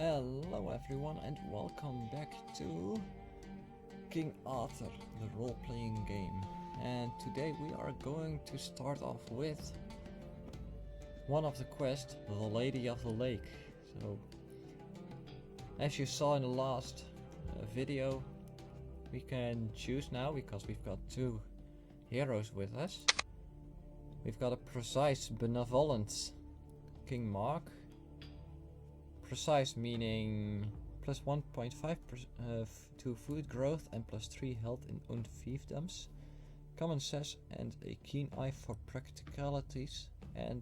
Hello everyone and welcome back to King Arthur, the role-playing game. And today we are going to start off with one of the quests, the Lady of the Lake. So, as you saw in the last video, we can choose now because we've got two heroes with us. We've got a precise, benevolent King Mark. Precise meaning plus 1.5 to food growth and plus 3 health in owned fiefdoms. Common sense and a keen eye for practicalities and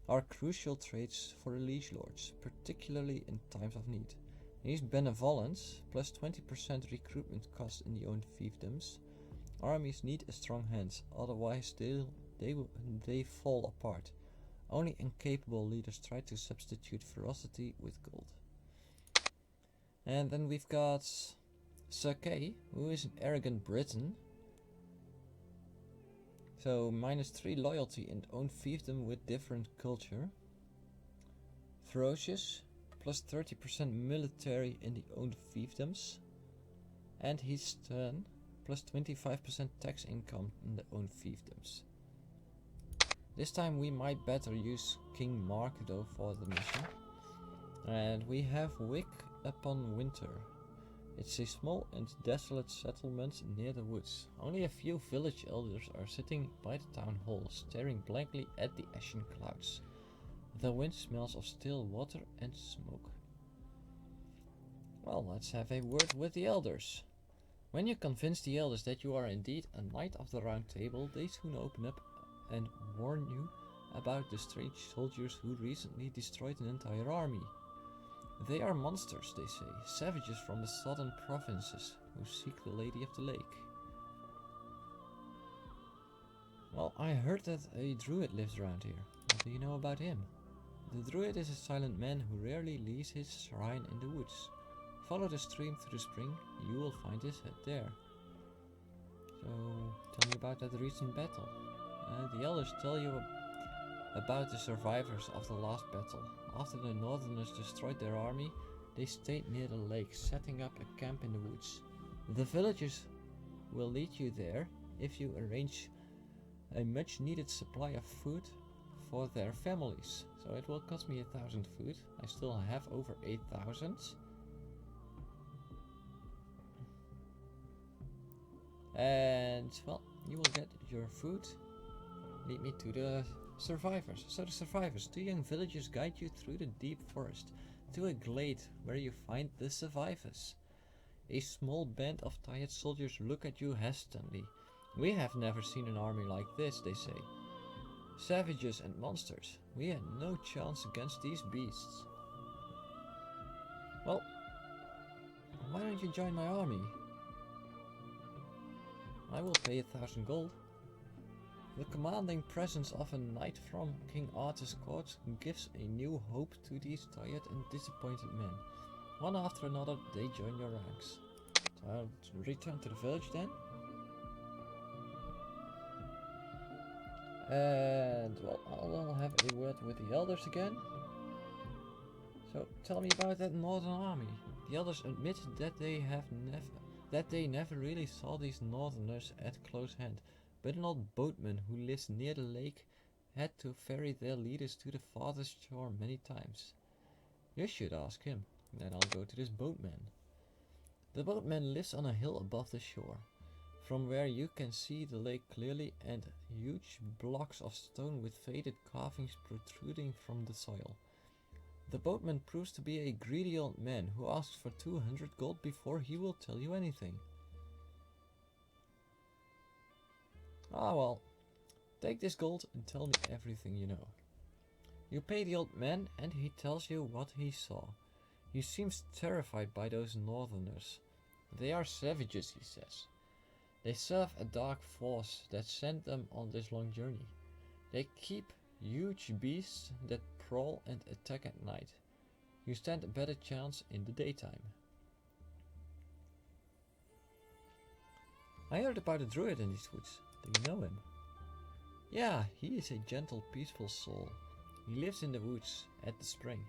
are crucial traits for the liege lords, particularly in times of need. He's benevolent, plus 20% recruitment cost in the owned fiefdoms. Armies need a strong hand, otherwise they fall apart. Only incapable leaders try to substitute ferocity with gold. And then we've got Sir Kay, who is an arrogant Briton. So -3 loyalty in own fiefdom with different culture. Ferocious, plus 30% military in the owned fiefdoms. And he's stern, plus 25% tax income in the owned fiefdoms. This time we might better use King Mark though for the mission. And we have Wick upon Winter. It's a small and desolate settlement near the woods. Only a few village elders are sitting by the town hall, staring blankly at the ashen clouds. The wind smells of still water and smoke. Well, let's have a word with the elders. When you convince the elders that you are indeed a knight of the round table, they soon open up and warn you about the strange soldiers who recently destroyed an entire army. They are monsters, they say, savages from the southern provinces who seek the Lady of the Lake. Well, I heard that a druid lives around here. What do you know about him? The druid is a silent man who rarely leaves his shrine in the woods. Follow the stream to the spring, you will find his head there. So, tell me about that recent battle. The elders tell you about the survivors of the last battle. After the northerners destroyed their army, they stayed near the lake, setting up a camp in the woods. The villagers will lead you there if you arrange a much needed supply of food for their families. So it will cost me 1,000 food. I still have over 8,000. And well, you will get your food. Lead me to the survivors. So the survivors, two young villagers guide you through the deep forest to a glade where you find the survivors. A small band of tired soldiers look at you hesitantly. We have never seen an army like this, they say. Savages and monsters. We had no chance against these beasts. Well, why don't you join my army? I will pay 1,000 gold. The commanding presence of a knight from King Arthur's court gives a new hope to these tired and disappointed men. One after another, they join your ranks. So I'll return to the village then. And well, I'll have a word with the elders again. So tell me about that northern army. The elders admit that they never really saw these northerners at close hand. But an old boatman who lives near the lake had to ferry their leaders to the farthest shore many times. You should ask him. Then I'll go to this boatman. The boatman lives on a hill above the shore, from where you can see the lake clearly and huge blocks of stone with faded carvings protruding from the soil. The boatman proves to be a greedy old man who asks for 200 gold before he will tell you anything. Ah well, take this gold and tell me everything you know. You pay the old man and he tells you what he saw. He seems terrified by those northerners. They are savages, he says. They serve a dark force that sent them on this long journey. They keep huge beasts that prowl and attack at night. You stand a better chance in the daytime. I heard about a druid in these woods. Do you know him? Yeah, he is a gentle, peaceful soul. He lives in the woods at the spring.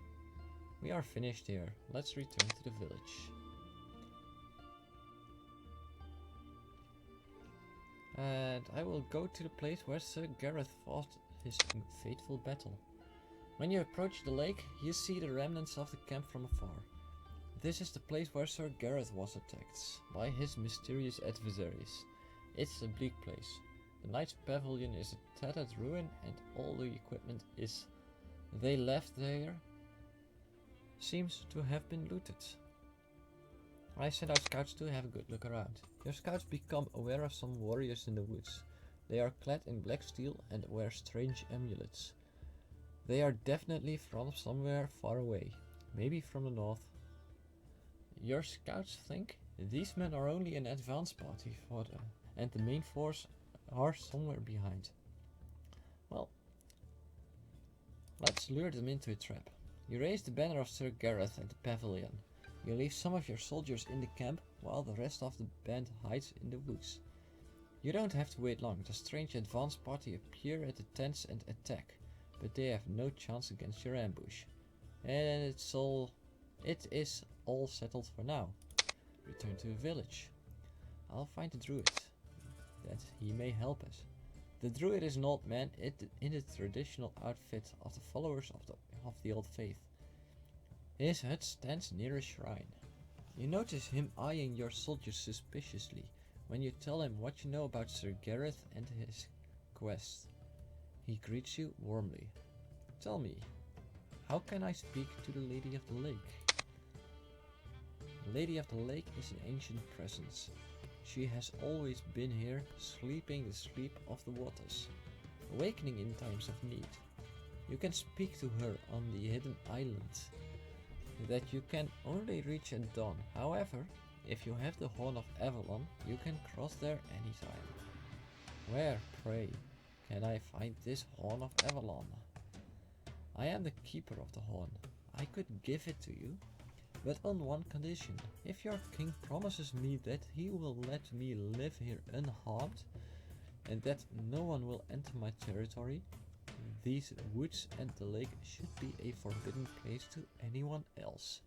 We are finished here. Let's return to the village. And I will go to the place where Sir Gareth fought his fateful battle. When you approach the lake, you see the remnants of the camp from afar. This is the place where Sir Gareth was attacked by his mysterious adversaries. It's a bleak place. The knight's pavilion is a tattered ruin and all the equipment they left there seems to have been looted. I sent out scouts to have a good look around. Your scouts become aware of some warriors in the woods. They are clad in black steel and wear strange amulets. They are definitely from somewhere far away, maybe from the north. Your scouts think these men are only an advance party for them, and the main force are somewhere behind. Well, let's lure them into a trap. You raise the banner of Sir Gareth at the pavilion. You leave some of your soldiers in the camp while the rest of the band hides in the woods. You don't have to wait long. The strange advance party appear at the tents and attack, but they have no chance against your ambush. And it is all settled for now. Return to the village. I'll find the druid, that he may help us. The druid is an old man in the traditional outfit of the followers of the old faith. His hut stands near a shrine. You notice him eyeing your soldiers suspiciously when you tell him what you know about Sir Gareth and his quest. He greets you warmly. Tell me, how can I speak to the Lady of the Lake? The Lady of the Lake is an ancient presence. She has always been here, sleeping the sleep of the waters, awakening in times of need. You can speak to her on the hidden island that you can only reach at dawn. However, if you have the Horn of Avalon, you can cross there anytime. Where, pray, can I find this Horn of Avalon? I am the keeper of the horn. I could give it to you, but on one condition. If your king promises me that he will let me live here unharmed, and that no one will enter my territory, these woods and the lake should be a forbidden place to anyone else.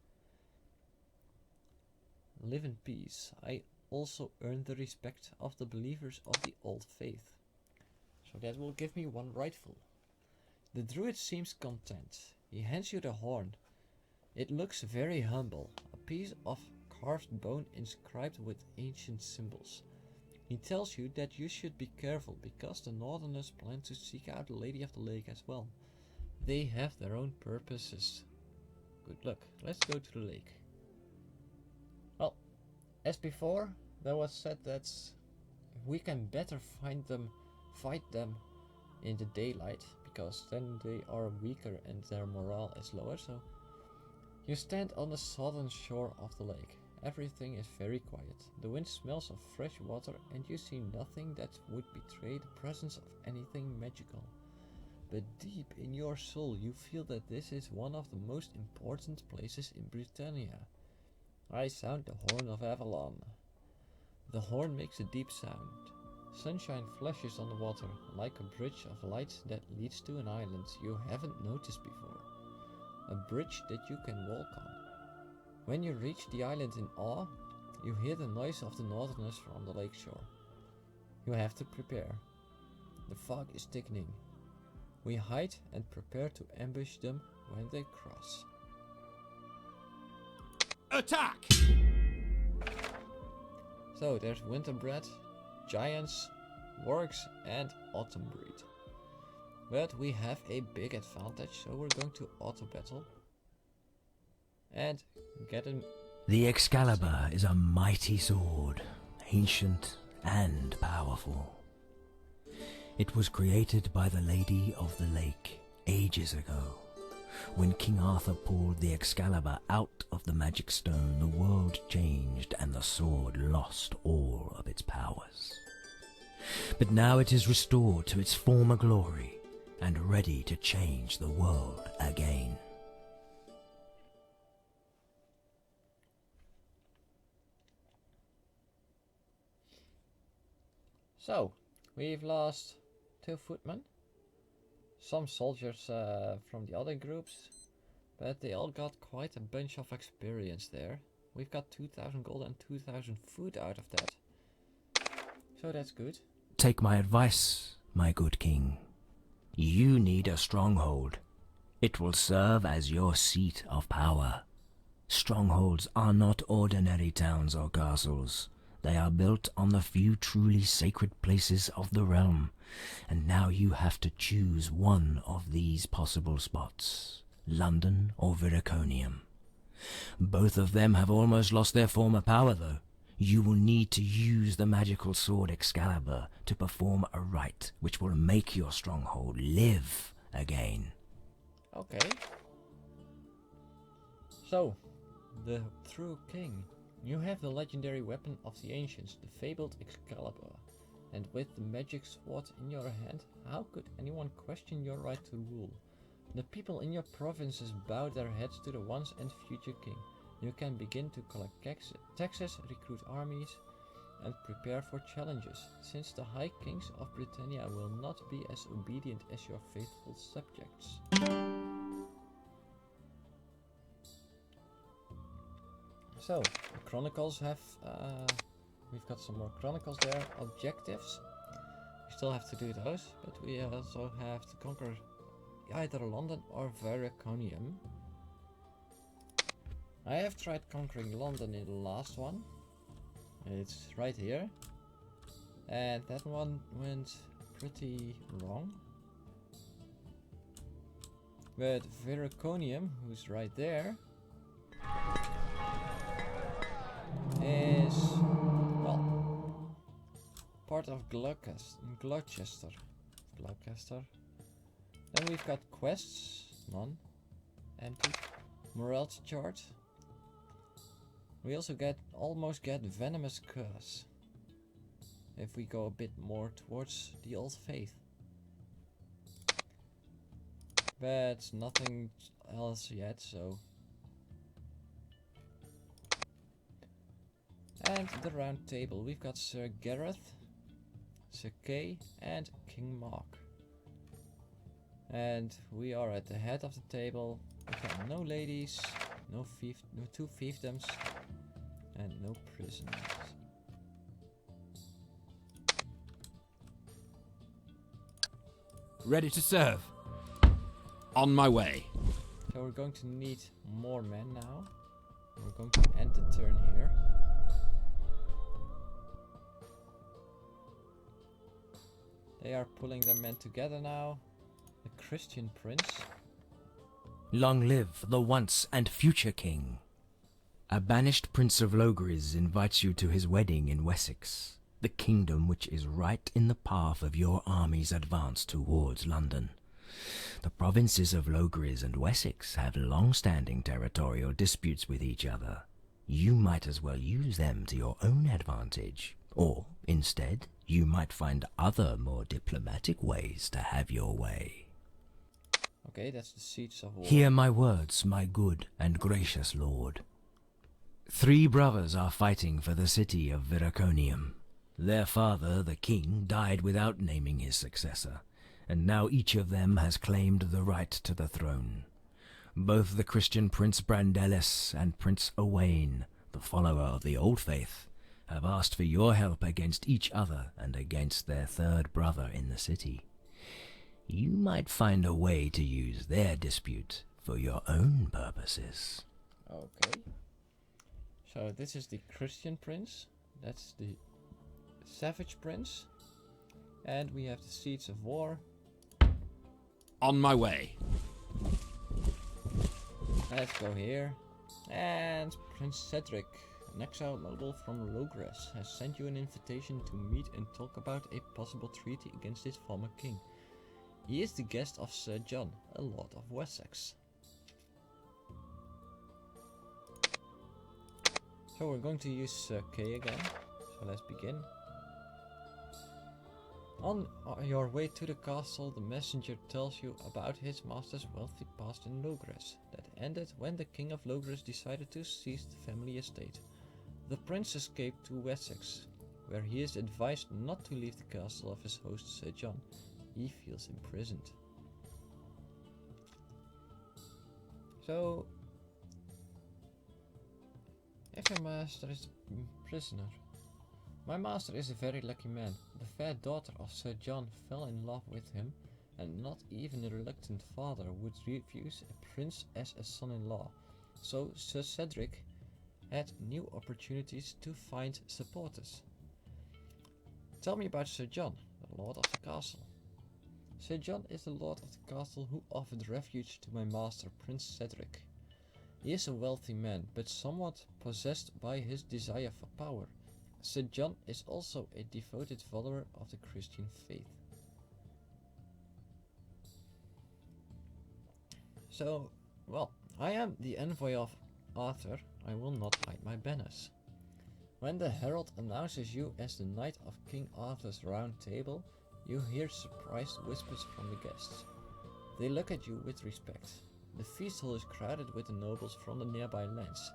Live in peace. I also earned the respect of the believers of the old faith. So that will give me one rightful. The druid seems content. He hands you the horn. It looks very humble, a piece of carved bone inscribed with ancient symbols. He tells you that you should be careful because the Northerners plan to seek out the Lady of the Lake as well. They have their own purposes. Good luck. Let's go to the lake. Well, as before, there was said that we can better fight them in the daylight, because then they are weaker and their morale is lower. So you stand on the southern shore of the lake. Everything is very quiet. The wind smells of fresh water and you see nothing that would betray the presence of anything magical. But deep in your soul you feel that this is one of the most important places in Britannia. I sound the Horn of Avalon. The horn makes a deep sound. Sunshine flashes on the water like a bridge of light that leads to an island you haven't noticed before. A bridge that you can walk on. When you reach the island in awe, you hear the noise of the Northerners from the lakeshore. You have to prepare. The fog is thickening. We hide and prepare to ambush them when they cross. Attack! So there's Winterbread, Giants, Wargs and Autumn Breed. But we have a big advantage, so we're going to auto battle. And get him. The Excalibur is a mighty sword, ancient and powerful. It was created by the Lady of the Lake ages ago. When King Arthur pulled the Excalibur out of the magic stone, the world changed and the sword lost all of its powers. But now it is restored to its former glory and ready to change the world again. So, we've lost 2 footmen, some soldiers from the other groups, But they all got quite a bunch of experience there. We've got 2,000 gold and 2,000 food out of that. So that's good. Take my advice, my good king. You need a stronghold. It will serve as your seat of power. Strongholds are not ordinary towns or castles. They are built on the few truly sacred places of the realm. And now you have to choose one of these possible spots. London or Viraconium. Both of them have almost lost their former power, though. You will need to use the magical sword Excalibur to perform a rite which will make your stronghold live again. Okay. So, the true king. You have the legendary weapon of the ancients, the fabled Excalibur. And with the magic sword in your hand, how could anyone question your right to rule? The people in your provinces bow their heads to the once and future king. You can begin to collect taxes, recruit armies, and prepare for challenges, since the High Kings of Britannia will not be as obedient as your faithful subjects. So, the Chronicles have... we've got some more Chronicles there. Objectives. We still have to do those, but we also have to conquer either London or Viraconium. I have tried conquering London in the last one. It's right here. And that one went pretty wrong. But Viraconium, who's right there, is, well, part of Gloucester. Then we've got quests, none, empty. Morality chart. We also almost get venomous curse if we go a bit more towards the old faith. But nothing else yet, so. And the round table. We've got Sir Gareth, Sir Kay, and King Mark. And we are at the head of the table. We've got no ladies, no two fiefdoms, and no prisoners. Ready to serve. On my way. So we're going to need more men now. We're going to end the turn here. They are pulling their men together now. The Christian prince. Long live the once and future king. A banished Prince of Logres invites you to his wedding in Wessex, the kingdom which is right in the path of your army's advance towards London. The provinces of Logres and Wessex have long-standing territorial disputes with each other. You might as well use them to your own advantage, or, instead, you might find other more diplomatic ways to have your way. Okay, that's the seats of war. Hear my words, my good and gracious lord. 3 brothers are fighting for the city of Viraconium. Their father, the king, died without naming his successor, and now each of them has claimed the right to the throne. Both the Christian Prince Brandelis and Prince Owain, the follower of the Old Faith, have asked for your help against each other and against their third brother in the city. You might find a way to use their dispute for your own purposes. Okay. So this is the Christian prince. That's the savage prince. And we have the seats of war. On my way. Let's go here. And Prince Cedric, an exiled noble from Logres, has sent you an invitation to meet and talk about a possible treaty against his former king. He is the guest of Sir John, a lord of Wessex. So we're going to use Sir Kay again. So let's begin. On your way to the castle, the messenger tells you about his master's wealthy past in Logres, that ended when the king of Logres decided to seize the family estate. The prince escaped to Wessex, where he is advised not to leave the castle of his host Sir John. He feels imprisoned. So, if your master is a prisoner, my master is a very lucky man. The fair daughter of Sir John fell in love with him, and not even a reluctant father would refuse a prince as a son-in-law. So Sir Cedric had new opportunities to find supporters. Tell me about Sir John, the lord of the castle. Sir John is the lord of the castle who offered refuge to my master, Prince Cedric. He is a wealthy man, but somewhat possessed by his desire for power. Sir John is also a devoted follower of the Christian faith. So, well, I am the envoy of Arthur. I will not hide my banners. When the herald announces you as the knight of King Arthur's round table, you hear surprised whispers from the guests. They look at you with respect. The feast hall is crowded with the nobles from the nearby lands.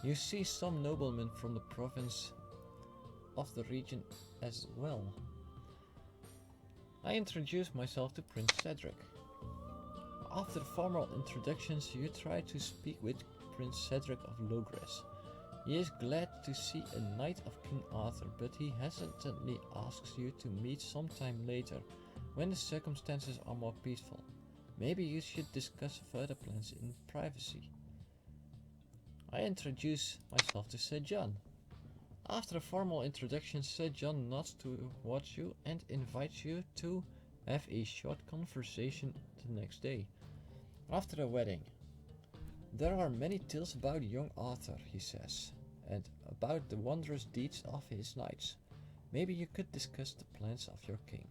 You see some noblemen from the province of the region as well. I introduce myself to Prince Cedric. After formal introductions, you try to speak with Prince Cedric of Logres. He is glad to see a knight of King Arthur, but he hesitantly asks you to meet sometime later, when the circumstances are more peaceful. Maybe you should discuss further plans in privacy. I introduce myself to Sir John. After a formal introduction, Sir John nods towards you and invites you to have a short conversation the next day. After a wedding. There are many tales about young Arthur, he says, and about the wondrous deeds of his knights. Maybe you could discuss the plans of your king.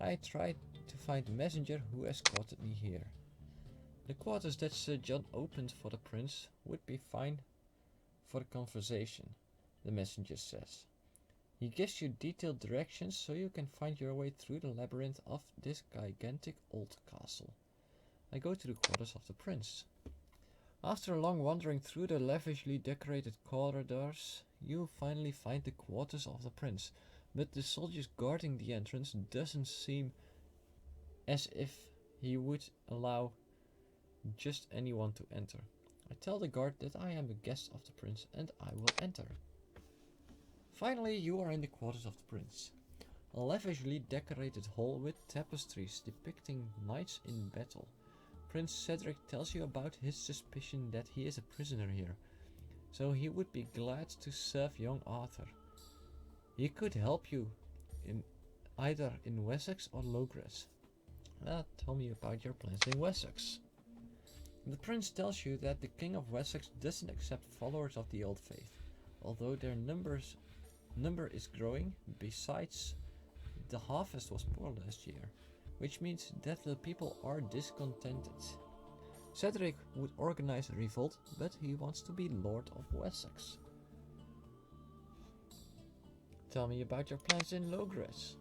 I tried to find the messenger who escorted me here. The quarters that Sir John opened for the prince would be fine for the conversation, the messenger says. He gives you detailed directions so you can find your way through the labyrinth of this gigantic old castle. I go to the quarters of the prince. After a long wandering through the lavishly decorated corridors, you finally find the quarters of the prince, but the soldiers guarding the entrance doesn't seem as if he would allow just anyone to enter. I tell the guard that I am a guest of the prince and I will enter. Finally, you are in the quarters of the prince. A lavishly decorated hall with tapestries depicting knights in battle. Prince Cedric tells you about his suspicion that he is a prisoner here, so he would be glad to serve young Arthur. He could help you in either in Wessex or Logres. Tell me about your plans in Wessex. The prince tells you that the king of Wessex doesn't accept followers of the old faith, although their number is growing. Besides, the harvest was poor last year, which means that the people are discontented. Cedric would organize a revolt, but he wants to be Lord of Wessex. Tell me about your plans in Logres.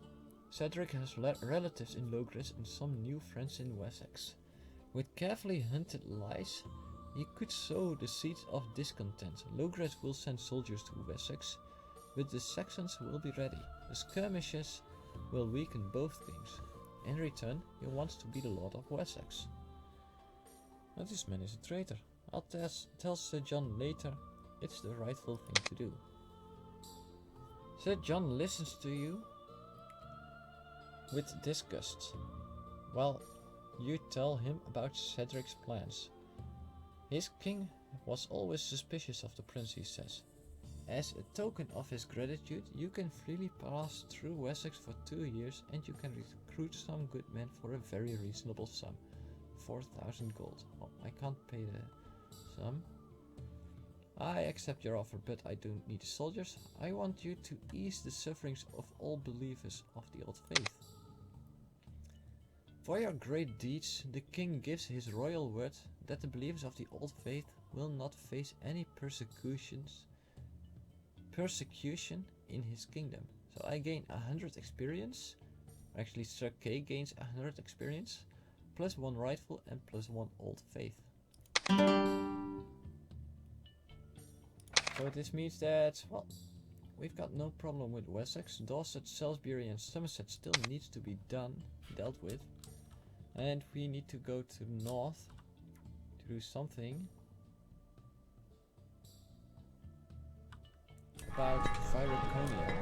Cedric has relatives in Logres and some new friends in Wessex. With carefully hunted lies, he could sow the seeds of discontent. Logres will send soldiers to Wessex, but the Saxons will be ready. The skirmishes will weaken both kings. In return, he wants to be the Lord of Wessex. But this man is a traitor. I'll tell Sir John later it's the rightful thing to do. Sir John listens to you with disgust, while you tell him about Cedric's plans. His king was always suspicious of the prince, he says. As a token of his gratitude, you can freely pass through Wessex for 2 years and you can recruit some good men for a very reasonable sum. 4,000 gold. Well, I can't pay the sum. I accept your offer, but I don't need soldiers. I want you to ease the sufferings of all believers of the old faith. For your great deeds, the king gives his royal word that the believers of the old faith will not face any persecution in his kingdom. So I gain 100 experience. Actually, Sir K gains 100 experience, plus 1 rightful and plus 1 old faith. So this means that, well, we've got no problem with Wessex. Dorset, Salisbury and Somerset still needs to be dealt with. And we need to go to the north to do something about Viroconia.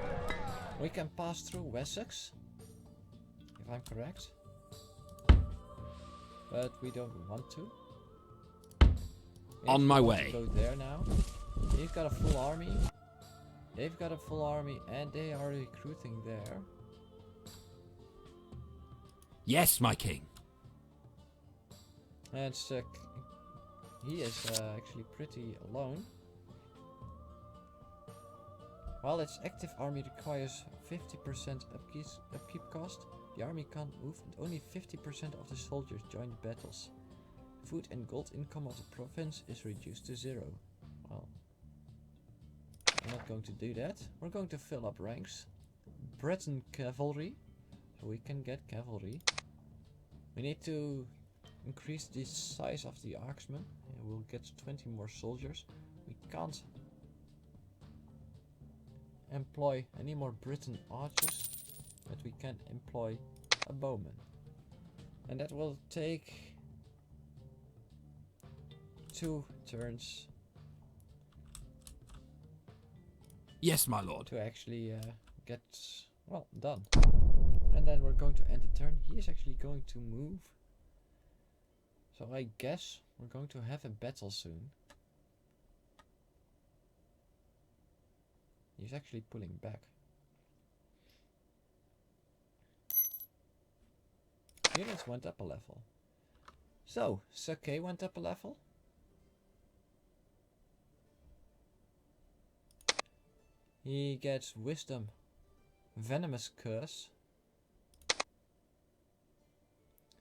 We can pass through Wessex, if I'm correct. But we don't want to. On my way. Go there now. They've got a full army. They've got a full army and they are recruiting there. Yes, my king. And he is actually pretty alone. While its active army requires 50% upkeep cost, the army can't move and only 50% of the soldiers join the battles. Food and gold income of the province is reduced to 0. Well, we're not going to do that. We're going to fill up ranks. Breton cavalry, so we can get cavalry. We need to increase the size of the Arksmen. We'll get 20 more soldiers. We can't employ any more Briton archers, but we can employ a bowman. And that will take 2 turns. Yes, my lord. To actually get, well, done. And then we're going to end the turn. He is actually going to move. So I guess we're going to have a battle soon. He's actually pulling back. Units went up a level. So, Sake went up a level. He gets Wisdom, Venomous Curse.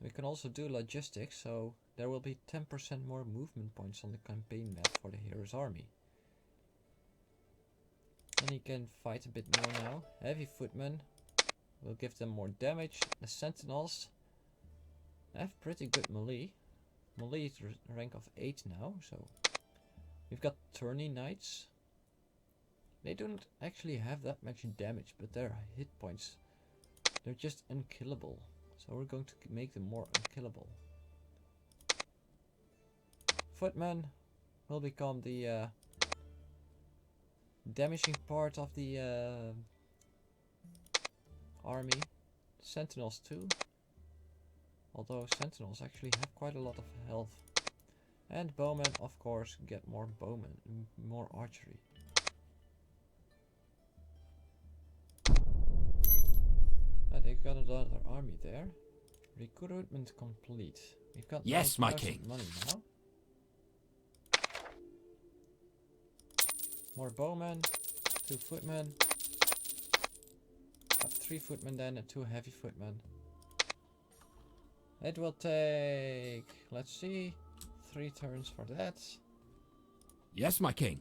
We can also do logistics, so there will be 10% more movement points on the campaign map for the hero's army. And he can fight a bit more now. Heavy footmen will give them more damage. The sentinels have pretty good melee. Melee is rank of 8 now, so we've got tourney knights. They don't actually have that much damage, but their hit points, they're just unkillable. So we're going to make them more unkillable. Footmen will become the damaging part of the army. Sentinels too. Although sentinels actually have quite a lot of health. And bowmen, of course, get more bowmen, more archery. They've got another army there. Recruitment complete. We've got yes, my 9,000 king. money now. More bowmen, 2 footmen. Got 3 footmen then and 2 heavy footmen. It will take, let's see, 3 turns for that. Yes, my king.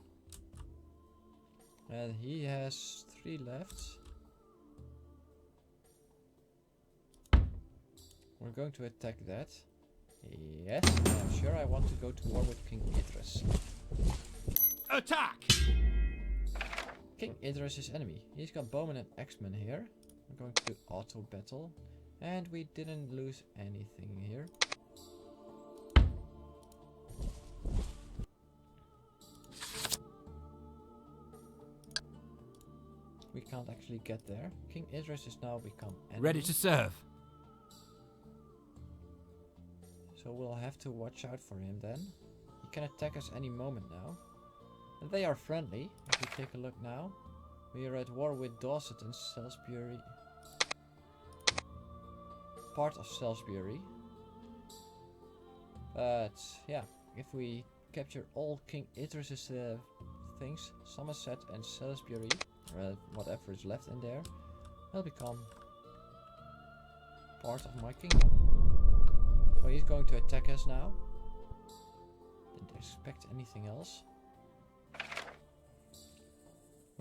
And he has 3 left. We're going to attack that. Yes, I'm sure I want to go to war with King Idris. Attack! King Idris is enemy. He's got bowmen and axemen here. We're going to do auto battle. And we didn't lose anything here. We can't actually get there. King Idris is now become enemy. Ready to serve. So we'll have to watch out for him then. He can attack us any moment now. And they are friendly. If we take a look now. We are at war with Dorset and Salisbury. Part of Salisbury. But yeah, if we capture all King Idris's things, Somerset and Salisbury, whatever is left in there, will become part of my kingdom. So he's going to attack us now. Didn't expect anything else.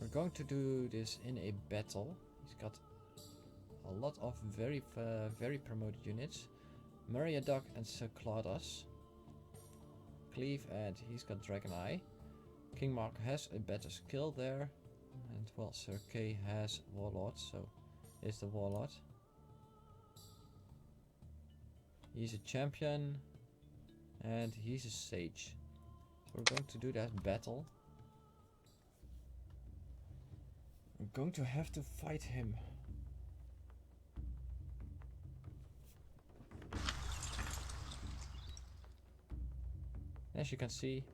We're going to do this in a battle. He's got a lot of very promoted units. Meriadoc and Cycladas. Cleave, and he's got Dragon Eye. King Mark has a better skill there. And well, Sir Kay has Warlord, so is the Warlord. He's a champion. And he's a sage. So we're going to do that battle. I'm going to have to fight him. As you can see,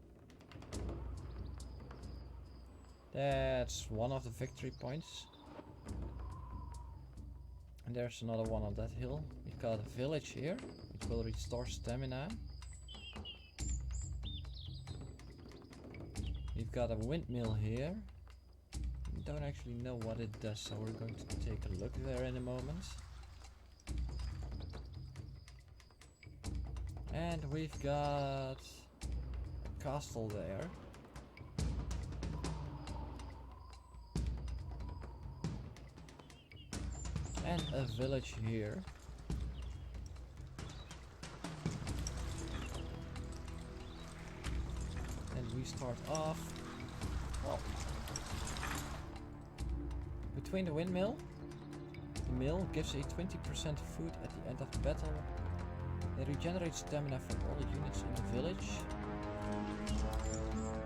that's one of the victory points. And there's another one on that hill. We've got a village here, which will restore stamina. We've got a windmill here. We don't actually know what it does, so we're going to take a look there in a moment. And we've got a castle there. And a village here. And we start off, well, between the windmill. The mill gives a 20% food at the end of the battle. It regenerates stamina for all the units in the village.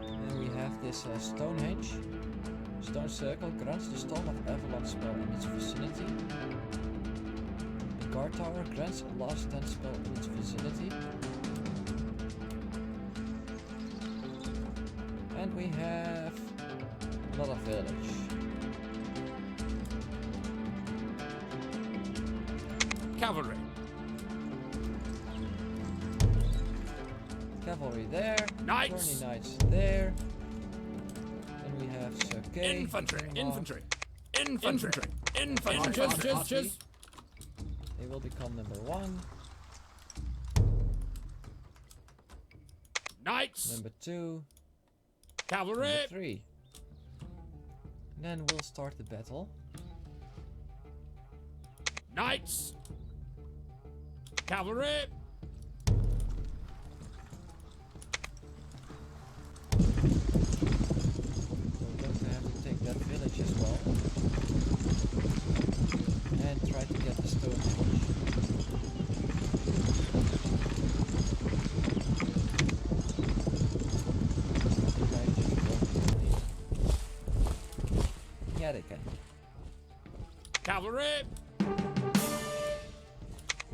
Then we have this Stonehenge. Stone Circle grants the Storm of Avalanche spell in its vicinity. The Guard Tower grants a Last Stand spell in its vicinity. And we have another village. Cavalry. Cavalry there. Knights. Tourney Knights there. And we have Cirque. Infantry. Infantry. Infantry. Infantry. Just. They will become number 1. Knights. Number 2. Cavalry. Number 3. And then we'll start the battle. Knights. Cavalry. We're going to have to take that village as well. And try to get the Stonehenge. You guys just won't believe. Yeah, they can. Cavalry.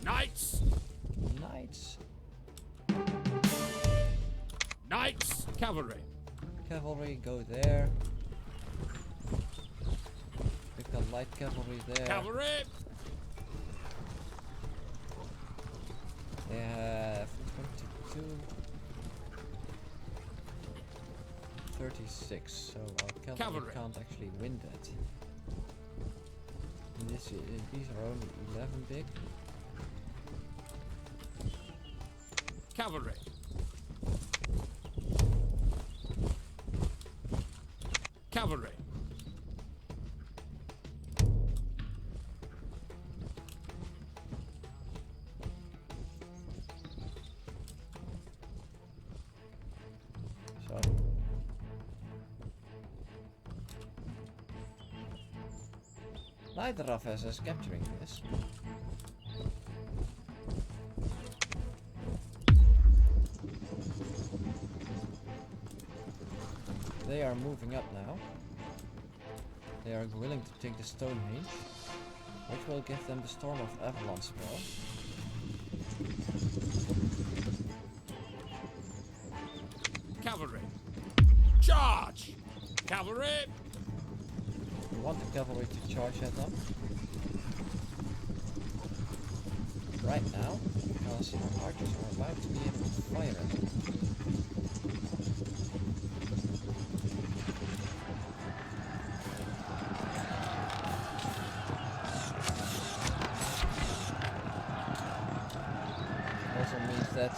Knights. Knights. Knights. Cavalry. Cavalry go there. We've got light cavalry there. Cavalry. They have 22. 36, so our cavalry can't actually win that. And these are only 11 big. Cavalry. Cavalry. So neither of us is capturing this. They are moving up now. They are willing to take the Stonehenge, which will give them the Storm of Avalanche spell. Cavalry. Charge! Cavalry! We want the cavalry to charge at them. Right now, because our archers are about to be able to fire at them. Also means that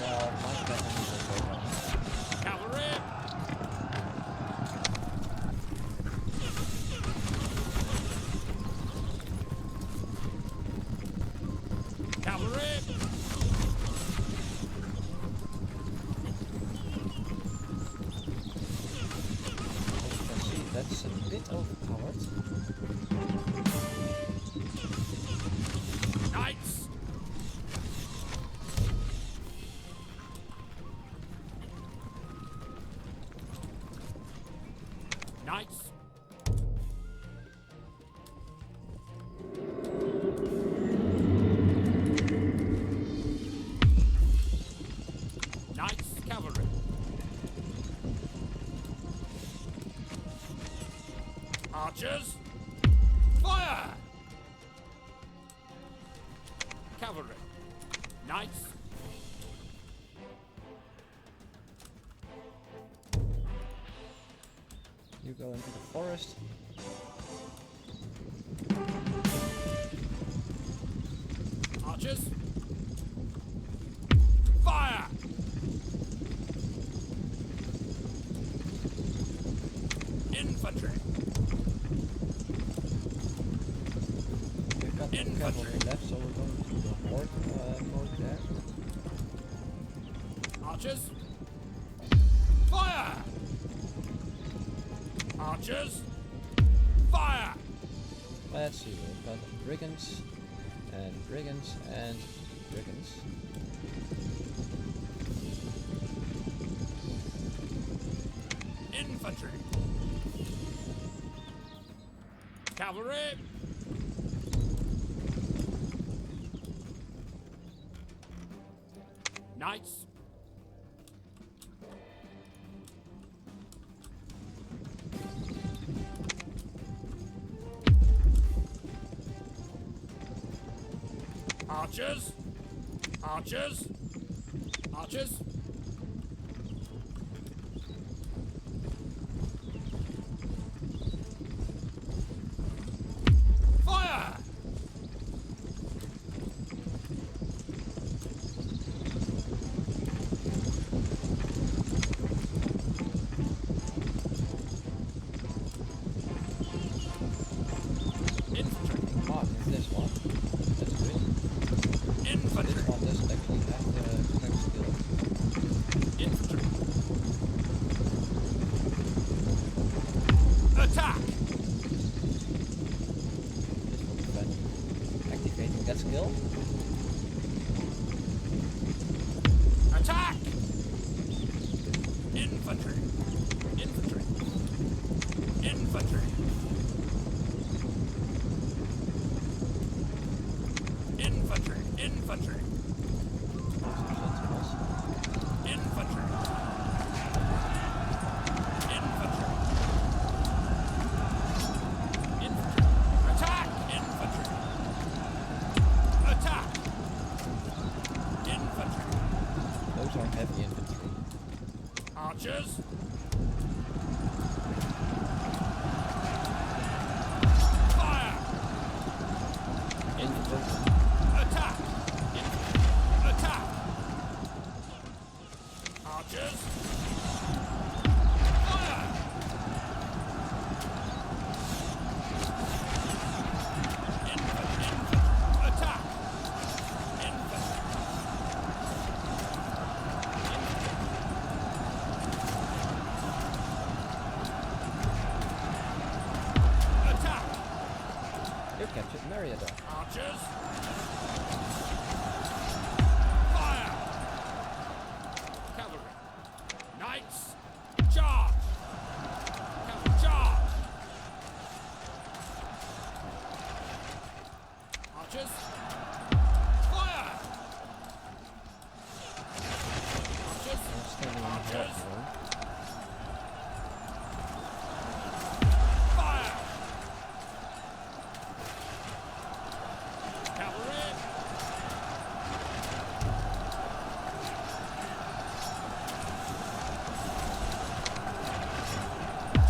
now my cavalry will go down. Cavalry! Cavalry! As you can see, that's a bit overpowered. Knights! Knights. Knights cavalry. Archers. Fire! Cavalry. Knights. You go into the forest. Archers. Fire! Infantry. We've got no Infantry. cavalry left, so we're going to the horde mode there. Archers. Fire! Archers. Fire! Let's see, we've got brigands and brigands and brigands. Infantry. Cavalry. Knights. Archers. Archers. Archers. Fire! Infantry. Ah, it's this one. That's good. Infantry. This one doesn't actually have the correct skill. Infantry. Attack! This will prevent activating that skill. Attack! Infantry. Infantry. Infantry. Infantry. Infantry. Sentinels. Infantry. Infantry. Infantry. Attack! Infantry. Attack! Infantry. Those are heavy infantry. Archers. Fire! Infantry. Attack! Attack! Archers! Fire! Infantry! Attack! Infantry! Attack! You captured Meriadoc. Archers! Fire! Cavalry! Knights! Charge! Cavalry, charge! Archers! Fire! Archers! I'm standing in the Archers! horde mode. Fire! Cavalry!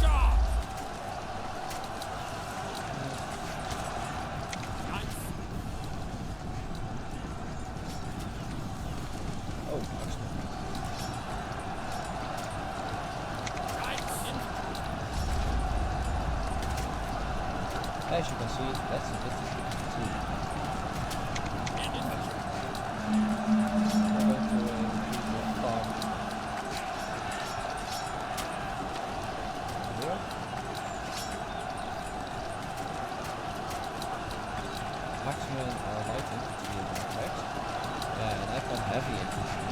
Charge! Knights! Oh, marksman. Knights! As you can see, that's a bit too. Infantry! We're going to increase the farm. Here. Marksmen are light infantry in fact. Yeah, and I've got heavy infantry.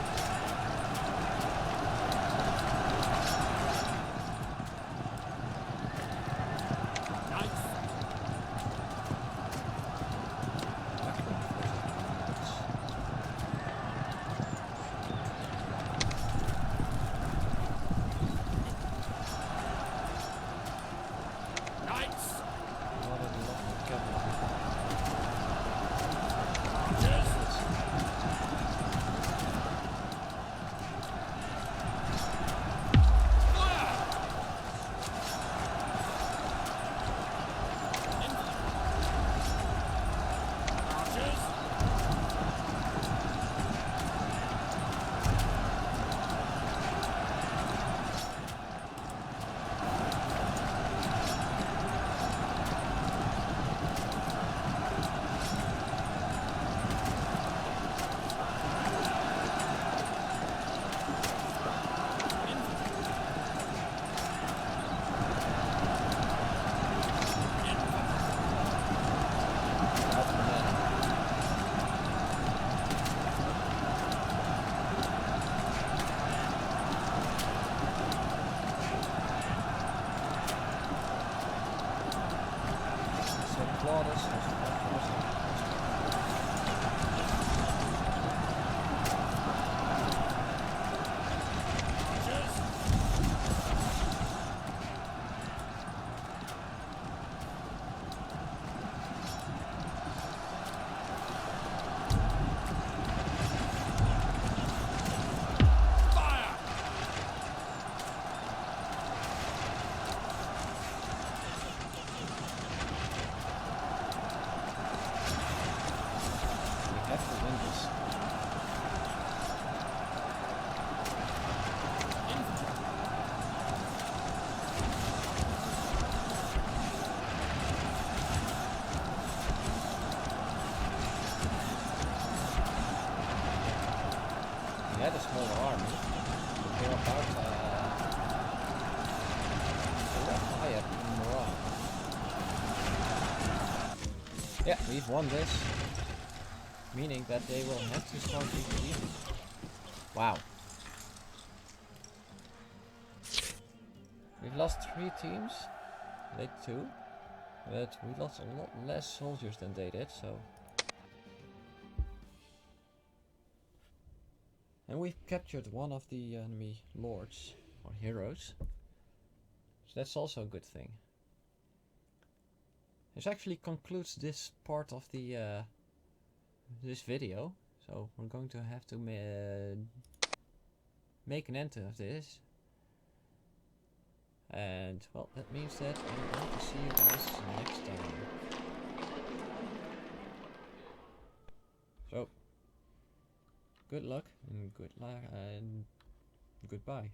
had a smaller army, but they're about a lot higher in morale. Yeah, we've won this, meaning that they will have to start retreating. Wow. We've lost 3 teams, they 2, but we lost a lot less soldiers than they did, so... And we've captured one of the enemy lords, or heroes, so that's also a good thing. This actually concludes this part of the this video, so we're going to have to make an end of this. And, well, that means that I'm going to see you guys next time. So, good luck and goodbye.